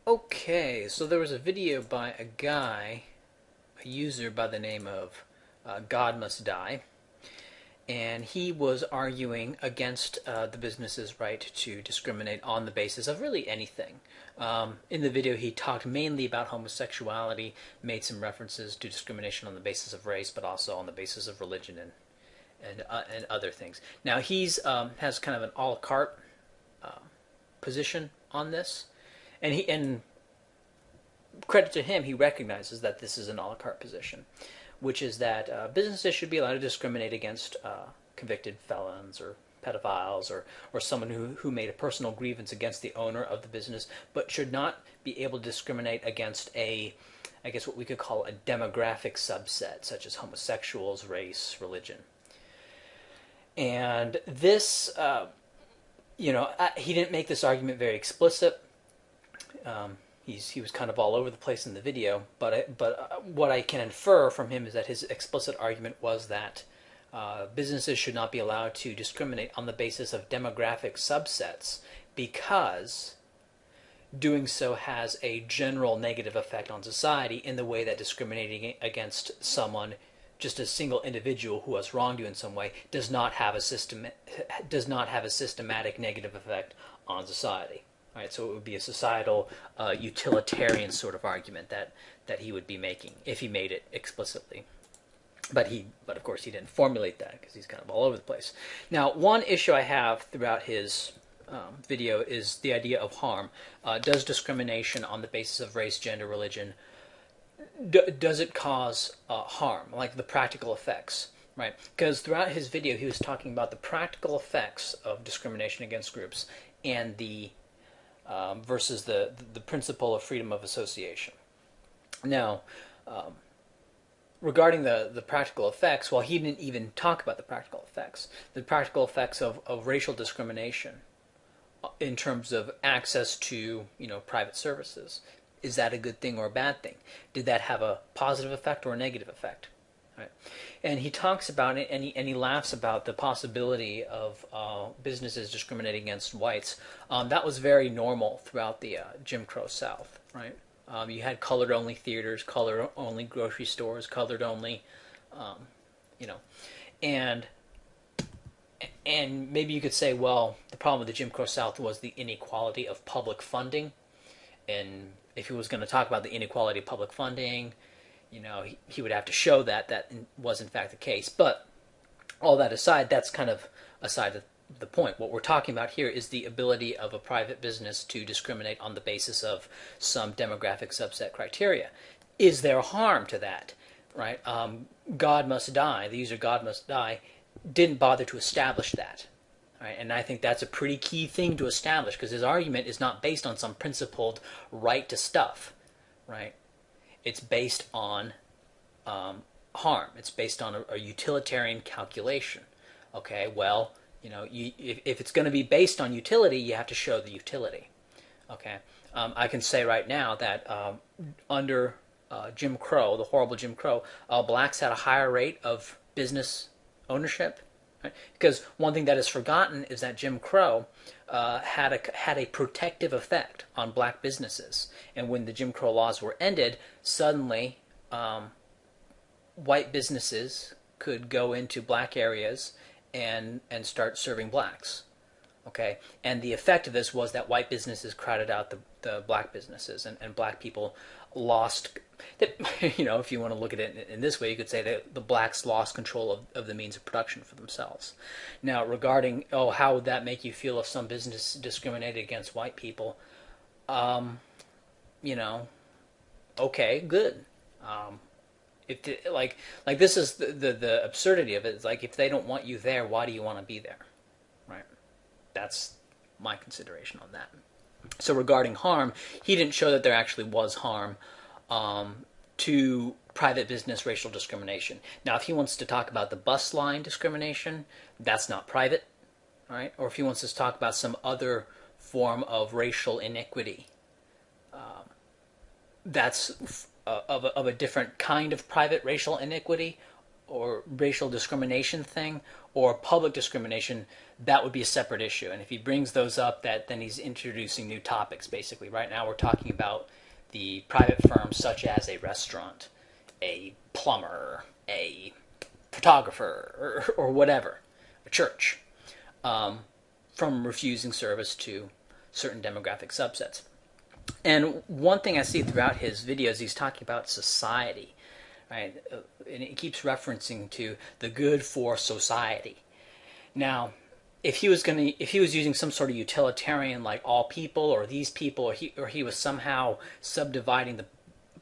Okay, so there was a video by a guy, a user by the name of God Must Die, and he was arguing against the business's right to discriminate on the basis of really anything. In the video, he talked mainly about homosexuality, made some references to discrimination on the basis of race, but also on the basis of religion and other things. Now he's has kind of an a la carte position on this, and credit to him, he recognizes that this is an a la carte position, which is that businesses should be allowed to discriminate against convicted felons or pedophiles or someone who made a personal grievance against the owner of the business, but should not be able to discriminate against I guess what we could call a demographic subset, such as homosexuals, race, religion. And this, he didn't make this argument very explicit. He was kind of all over the place in the video, but what I can infer from him is that his explicit argument was that businesses should not be allowed to discriminate on the basis of demographic subsets because doing so has a general negative effect on society in the way that discriminating against someone, just a single individual who was wronged you in some way, does not have a systematic negative effect on society. All right, so it would be a societal, utilitarian sort of argument that he would be making if he made it explicitly. But of course he didn't formulate that because he's kind of all over the place. Now, one issue I have throughout his video is the idea of harm. Does discrimination on the basis of race, gender, religion, does it cause harm, like the practical effects? Right? Because throughout his video he was talking about the practical effects of discrimination against groups and the versus the principle of freedom of association. Now, regarding the practical effects, well, he didn't even talk about the practical effects of racial discrimination in terms of access to private services. Is that a good thing or a bad thing? Did that have a positive effect or a negative effect? Right. And he talks about it, and he laughs about the possibility of businesses discriminating against whites. That was very normal throughout the Jim Crow South, right? You had colored-only theaters, colored-only grocery stores, colored-only, and maybe you could say, well, the problem with the Jim Crow South was the inequality of public funding, and if he was going to talk about the inequality of public funding, he would have to show that was in fact the case. But all that aside, that's kind of aside of the point. What we're talking about here is the ability of a private business to discriminate on the basis of some demographic subset criteria. Is there harm to that? Right? God Must Die, the user God Must Die, didn't bother to establish that. Right? And I think that's a pretty key thing to establish, because his argument is not based on some principled right to stuff. Right? It's based on harm. It's based on a utilitarian calculation. Okay, well, if it's going to be based on utility, you have to show the utility. Okay, I can say right now that under Jim Crow, the horrible Jim Crow, blacks had a higher rate of business ownership. Right? Because one thing that is forgotten is that Jim Crow had a protective effect on black businesses, and when the Jim Crow laws were ended, suddenly white businesses could go into black areas and start serving blacks. Okay, and the effect of this was that white businesses crowded out the black businesses, and black people lost. If you want to look at it in this way, you could say that the blacks lost control of the means of production for themselves. Now, regarding how would that make you feel if some business discriminated against white people? Okay, good. If this is the absurdity of it. It's like, if they don't want you there, why do you want to be there? Right? That's my consideration on that. So regarding harm, he didn't show that there actually was harm to private business racial discrimination. Now, if he wants to talk about the bus line discrimination, that's not private, right? Or if he wants to talk about some other form of racial inequity, that's of a different kind of private racial inequity or racial discrimination thing, or public discrimination, that would be a separate issue. And if he brings those up, then he's introducing new topics, basically. Right now we're talking about the private firms such as a restaurant, a plumber, a photographer, or whatever, a church, from refusing service to certain demographic subsets. And one thing I see throughout his videos, he's talking about society, right? And he keeps referencing to the good for society. Now, if he was using some sort of utilitarian, like all people or these people, or he was somehow subdividing the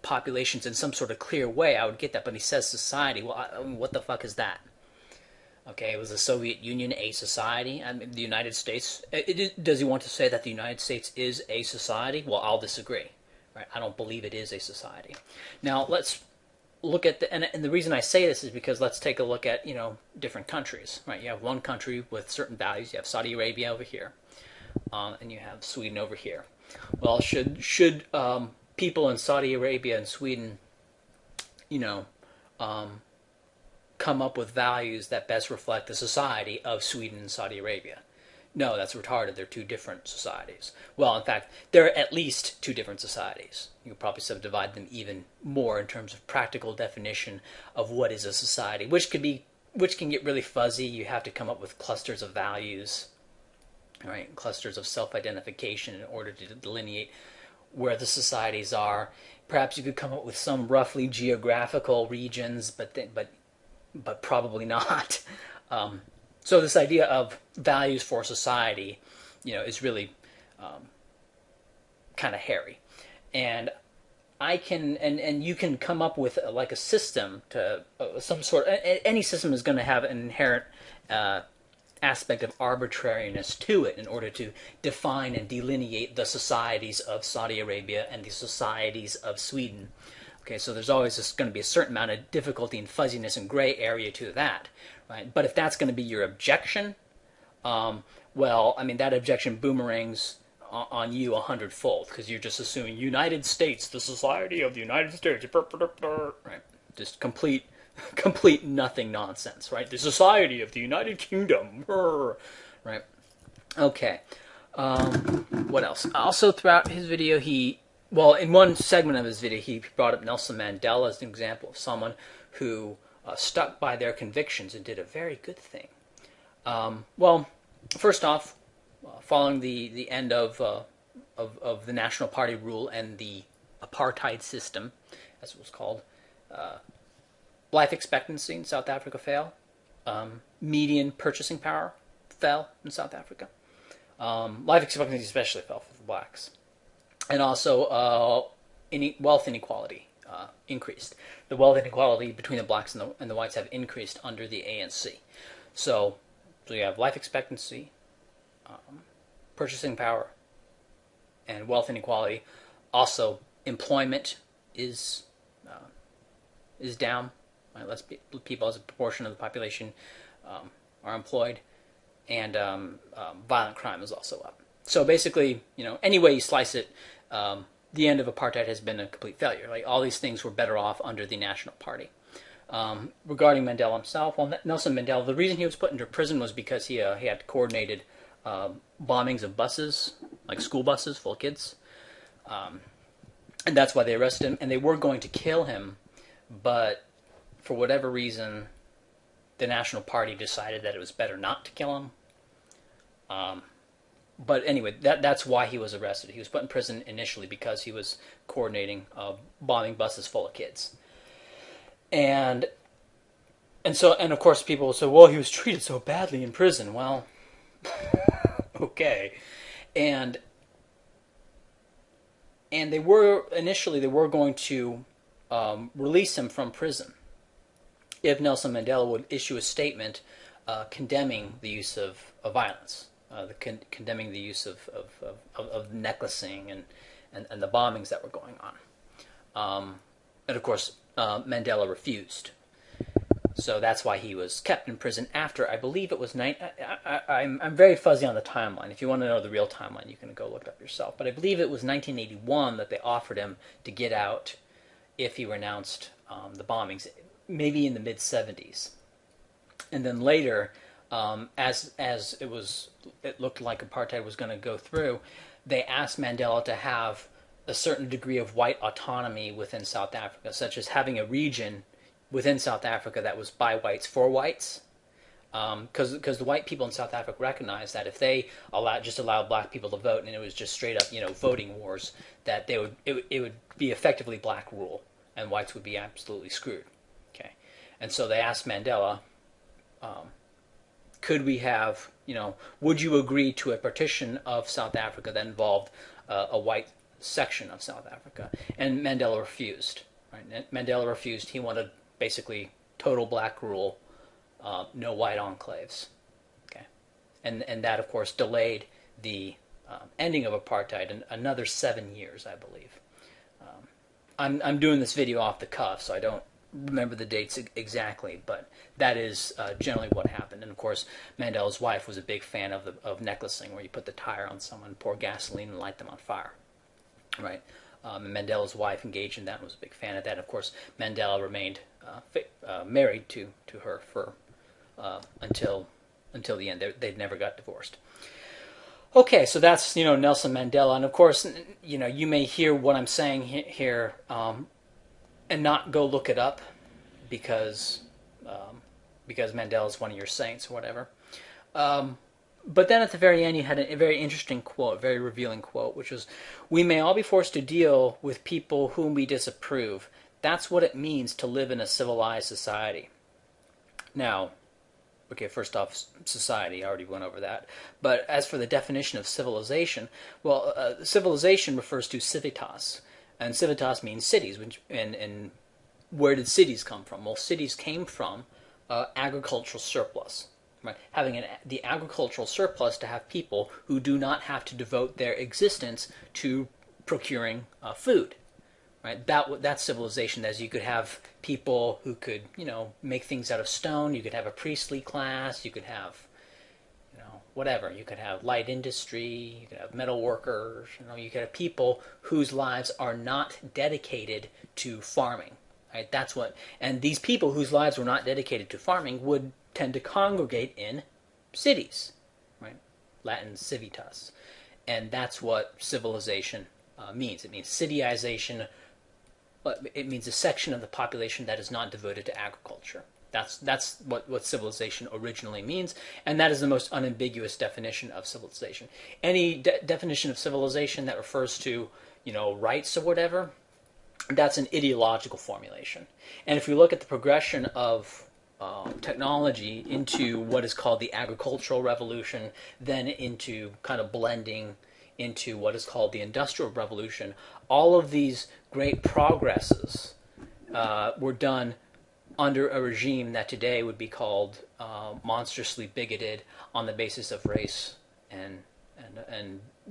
populations in some sort of clear way, I would get that. But he says society. Well, I mean, what the fuck is that? Okay, was the Soviet Union a society? I mean, the United States. Does he want to say that the United States is a society? Well, I'll disagree. Right? I don't believe it is a society. Now let's look at and the reason I say this is because let's take a look at different countries. Right? You have one country with certain values. You have Saudi Arabia over here, and you have Sweden over here. Well, should people in Saudi Arabia and Sweden, come up with values that best reflect the society of Sweden and Saudi Arabia? No, that's retarded. They're two different societies. Well, in fact, they're at least two different societies. You could probably subdivide them even more in terms of practical definition of what is a society, which can get really fuzzy. You have to come up with clusters of values, right? Clusters of self-identification in order to delineate where the societies are. Perhaps you could come up with some roughly geographical regions, but probably not. So this idea of values for society, is really kind of hairy. And I can, and you can come up with like a system to some sort. Any system is going to have an inherent aspect of arbitrariness to it in order to define and delineate the societies of Saudi Arabia and the societies of Sweden. Okay, so there's always going to be a certain amount of difficulty and fuzziness and gray area to that, right? But if that's going to be your objection, well, I mean, that objection boomerangs on you 100-fold, because you're just assuming United States, the society of the United States, right? Just complete nothing nonsense, right? The society of the United Kingdom, right? Okay. What else? Also, throughout his video, in one segment of his video, he brought up Nelson Mandela as an example of someone who stuck by their convictions and did a very good thing. Well, first off, following the end of the National Party rule and the apartheid system, as it was called, life expectancy in South Africa fell. Median purchasing power fell in South Africa. Life expectancy especially fell for the blacks. And also wealth inequality increased. The wealth inequality between the blacks and the whites have increased under the ANC. So you have life expectancy, purchasing power, and wealth inequality. Also, employment is down. Right? Less people as a proportion of the population are employed, and violent crime is also up. So basically, any way you slice it, the end of apartheid has been a complete failure. Like, all these things were better off under the National Party. Regarding Mandela himself, well, Nelson Mandela, the reason he was put into prison was because he had coordinated bombings of buses, like school buses full of kids. And that's why they arrested him. And they were going to kill him, but for whatever reason, the National Party decided that it was better not to kill him. But anyway, that's why he was arrested. He was put in prison initially because he was coordinating bombing buses full of kids. And of course people will say, well, he was treated so badly in prison. Well, okay. And they were going to release him from prison if Nelson Mandela would issue a statement condemning the use of violence. Condemning the use of necklacing and the bombings that were going on. And of course, Mandela refused. So that's why he was kept in prison after, I believe it was I'm very fuzzy on the timeline. If you want to know the real timeline, you can go look it up yourself. But I believe it was 1981 that they offered him to get out if he renounced the bombings, maybe in the mid-70s. And then later, as it looked like apartheid was going to go through, they asked Mandela to have a certain degree of white autonomy within South Africa, such as having a region within South Africa that was by whites for whites. Because the white people in South Africa recognized that if they allowed black people to vote and it was just straight up voting wars, that it would be effectively black rule and whites would be absolutely screwed. Okay, and so they asked Mandela, could we have would you agree to a partition of South Africa that involved a white section of South Africa? And Mandela refused. Right? Mandela refused. He wanted basically total black rule. No white enclaves, okay, and that of course delayed the ending of apartheid in another 7 years, I believe. I'm doing this video off the cuff, so I don't remember the dates exactly, but that is generally what happened. And of course, Mandela's wife was a big fan of necklacing, where you put the tire on someone, pour gasoline, and light them on fire, right? And Mandela's wife engaged in that and was a big fan of that. Of course, Mandela remained married to her for until the end. They never got divorced. Okay, so that's Nelson Mandela, and of course you may hear what I'm saying here and not go look it up because Mandela is one of your saints or whatever. But then at the very end, you had a very interesting quote, a very revealing quote, which was, "We may all be forced to deal with people whom we disapprove. That's what it means to live in a civilized society." Now, okay, first off, society, I already went over that. But as for the definition of civilization, well, civilization refers to civitas. And civitas means cities. And where did cities come from? Well, cities came from agricultural surplus. Right? Having the agricultural surplus to have people who do not have to devote their existence to procuring food. Right? That's civilization. As you could have people who could, make things out of stone. You could have a priestly class. You could have, whatever. You could have light industry. You could have metal workers. You could have people whose lives are not dedicated to farming. Right? And these people whose lives were not dedicated to farming would tend to congregate in cities. Right? Latin civitas, and that's what civilization means. It means cityization. It means a section of the population that is not devoted to agriculture. That's what civilization originally means, and that is the most unambiguous definition of civilization. Any definition of civilization that refers to, rights or whatever, that's an ideological formulation. And if we look at the progression of technology into what is called the agricultural revolution, then into kind of blending into what is called the Industrial Revolution, all of these great progresses were done under a regime that today would be called monstrously bigoted on the basis of race and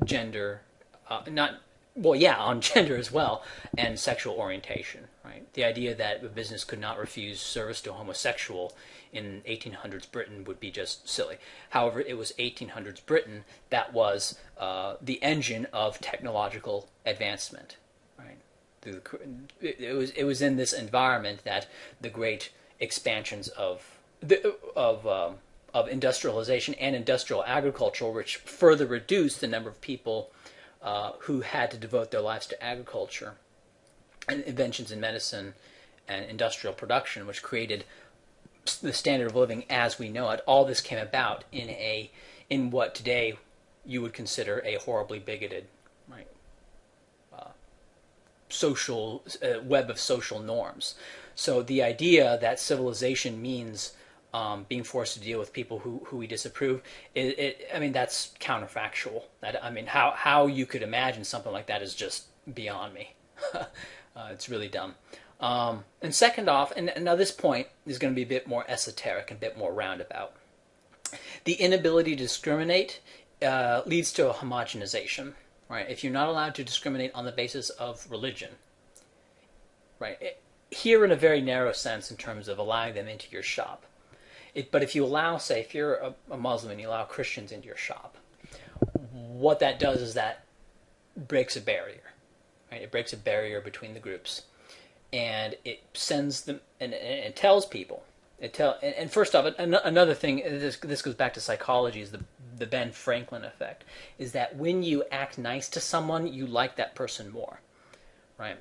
gender, on gender as well, and sexual orientation. Right, the idea that a business could not refuse service to a homosexual in 1800s Britain would be just silly. However, it was 1800s Britain that was the engine of technological advancement. Right, it was in this environment that the great expansions of industrialization and industrial agriculture, which further reduced the number of people who had to devote their lives to agriculture, and inventions in medicine and industrial production, which created the standard of living as we know it. All this came about in what today you would consider a horribly bigoted, right, social web of social norms. So the idea that civilization means being forced to deal with people who we disapprove, that's counterfactual. How you could imagine something like that is just beyond me. It's really dumb. And second off, and now this point is going to be a bit more esoteric and a bit more roundabout. The inability to discriminate leads to a homogenization. Right? If you're not allowed to discriminate on the basis of religion, right? Here in a very narrow sense in terms of allowing them into your shop. But if you allow, say, if you're a Muslim and you allow Christians into your shop, what that does is that breaks a barrier. Right? It breaks a barrier between the groups, and it sends them and it tells people And first off, another thing. This goes back to psychology. Is the Ben Franklin effect? Is that when you act nice to someone, you like that person more, right?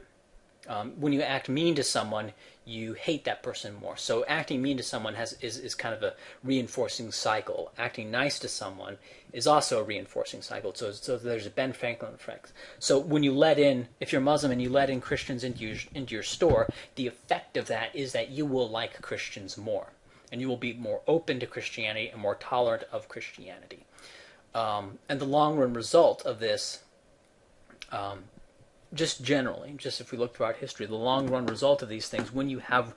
When you act mean to someone, you hate that person more. So acting mean to someone is kind of a reinforcing cycle. Acting nice to someone is also a reinforcing cycle. So there's a Ben Franklin effect. So when you let in, if you're Muslim and you let in Christians into your store, the effect of that is that you will like Christians more, and you will be more open to Christianity and more tolerant of Christianity. And the long run result of this, just generally, just if we look throughout history, the long run result of these things, when you have,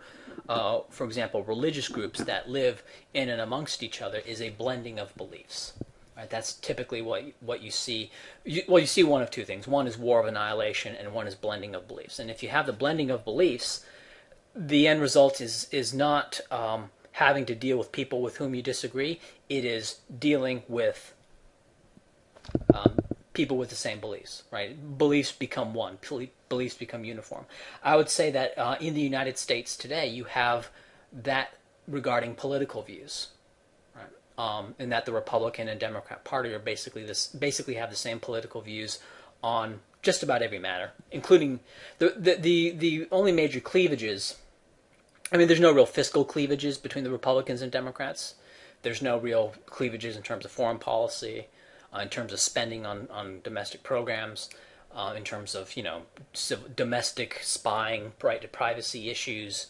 for example, religious groups that live in and amongst each other, is a blending of beliefs. Right? That's typically what you see. You see one of two things. One is war of annihilation, and one is blending of beliefs. And if you have the blending of beliefs, the end result is not having to deal with people with whom you disagree. It is dealing with people with the same beliefs, right? Beliefs become one. Beliefs become uniform. I would say that in the United States today, you have that regarding political views, right? And that the Republican and Democrat Party are basically have the same political views on just about every matter, including the only major cleavages. I mean, there's no real fiscal cleavages between the Republicans and Democrats. There's no real cleavages in terms of foreign policy, in terms of spending on domestic programs, in terms of domestic spying, right to privacy issues.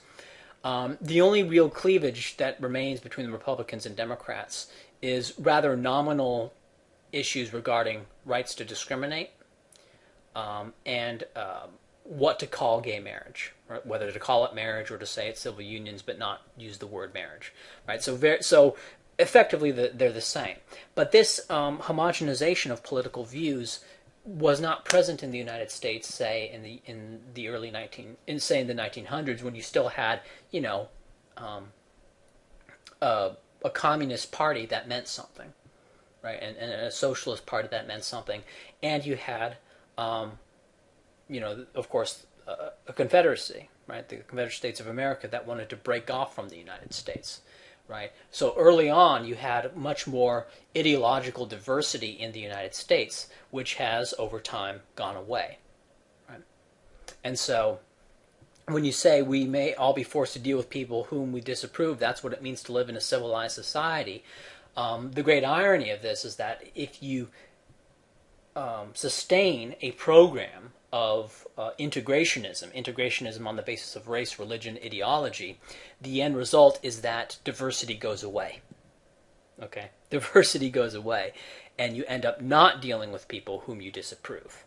The only real cleavage that remains between the Republicans and Democrats is rather nominal issues regarding rights to discriminate, and what to call gay marriage, right? Whether to call it marriage or to say it's civil unions, but not use the word marriage, right? So effectively, they're the same. But this homogenization of political views was not present in the United States, say in the early in the 1900s, when you still had a communist party that meant something, right, and a socialist party that meant something, and you had of course, a confederacy, right? The Confederate States of America that wanted to break off from the United States, right? So early on, you had much more ideological diversity in the United States, which has, over time, gone away, right? And so when you say we may all be forced to deal with people whom we disapprove, that's what it means to live in a civilized society. The great irony of this is that if you sustain a program of integrationism on the basis of race, religion, ideology, the end result is that diversity goes away. Okay? Diversity goes away, and you end up not dealing with people whom you disapprove,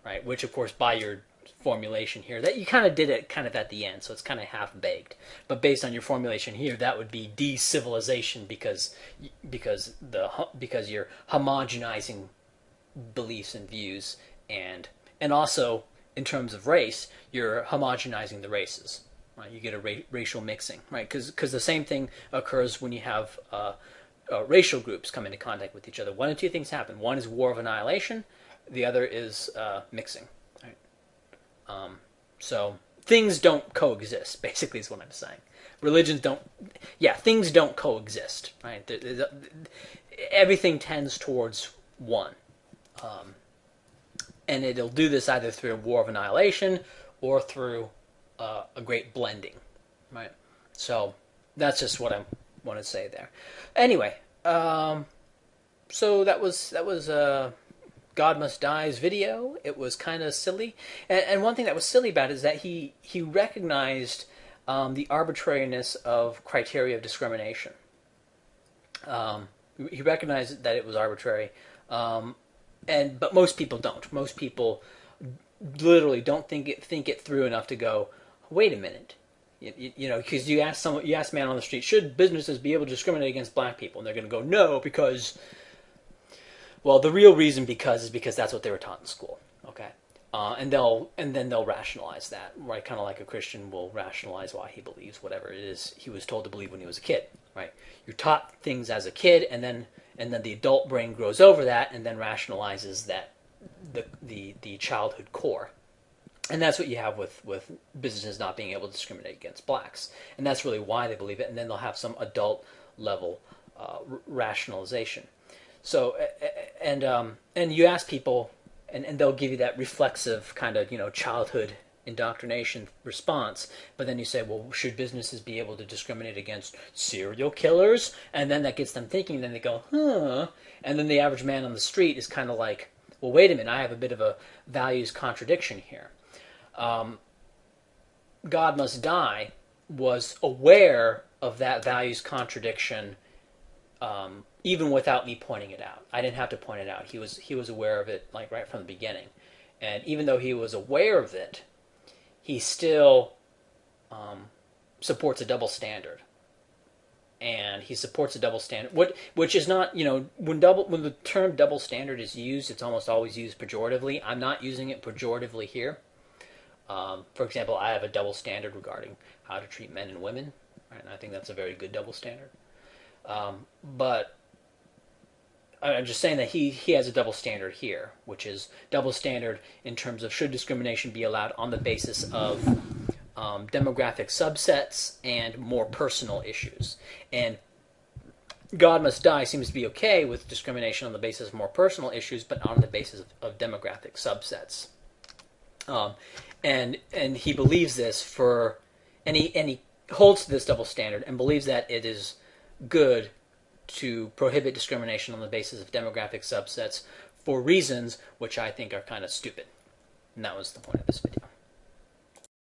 right? Which, of course, by your formulation here, that you kind of did it kind of at the end, so it's kind of half-baked. But based on your formulation here, that would be de-civilization because you're homogenizing beliefs and views, and also in terms of race, you're homogenizing the races, right? You get a racial mixing, right? Because the same thing occurs when you have racial groups come into contact with each other. One of two things happen. One is war of annihilation. The other is mixing, right? So things don't coexist, basically, is what I'm saying. Things don't coexist, right? Everything tends towards one. And it'll do this either through a war of annihilation or through a great blending, right? So that's just what I want to say there. Anyway, so that was God Must Die's video. It was kind of silly, and one thing that was silly about it is that he recognized the arbitrariness of criteria of discrimination. He recognized that it was arbitrary. But most people don't. Most people literally don't think it through enough to go, wait a minute, because you ask a man on the street, should businesses be able to discriminate against black people, and they're going to go, no, because, well, the real reason is because that's what they were taught in school, okay, and then they'll rationalize that, right? Kind of like a Christian will rationalize why he believes whatever it is he was told to believe when he was a kid, right? You're taught things as a kid, and then the adult brain grows over that and then rationalizes that the childhood core. And that's what you have with businesses not being able to discriminate against blacks. And that's really why they believe it. And then they'll have some adult level rationalization. So, and you ask people, and they'll give you that reflexive kind of, childhood indoctrination response. But then you say, well, should businesses be able to discriminate against serial killers? And then that gets them thinking. Then they go, huh. And then the average man on the street is kind of like, well, wait a minute, I have a bit of a values contradiction here. God Must Die was aware of that values contradiction, even without me pointing it out. I didn't have to point it out. He was aware of it, like, right from the beginning. And even though he was aware of it, he still supports a double standard. And he supports a double standard, which is not, when the term double standard is used, it's almost always used pejoratively. I'm not using it pejoratively here. For example, I have a double standard regarding how to treat men and women, right? And I think that's a very good double standard. But I'm just saying that he has a double standard here, which is double standard in terms of should discrimination be allowed on the basis of demographic subsets and more personal issues. And God Must Die seems to be okay with discrimination on the basis of more personal issues, but not on the basis of demographic subsets. And he believes this and he holds to this double standard and believes that it is good to prohibit discrimination on the basis of demographic subsets for reasons which I think are kind of stupid. And that was the point of this video.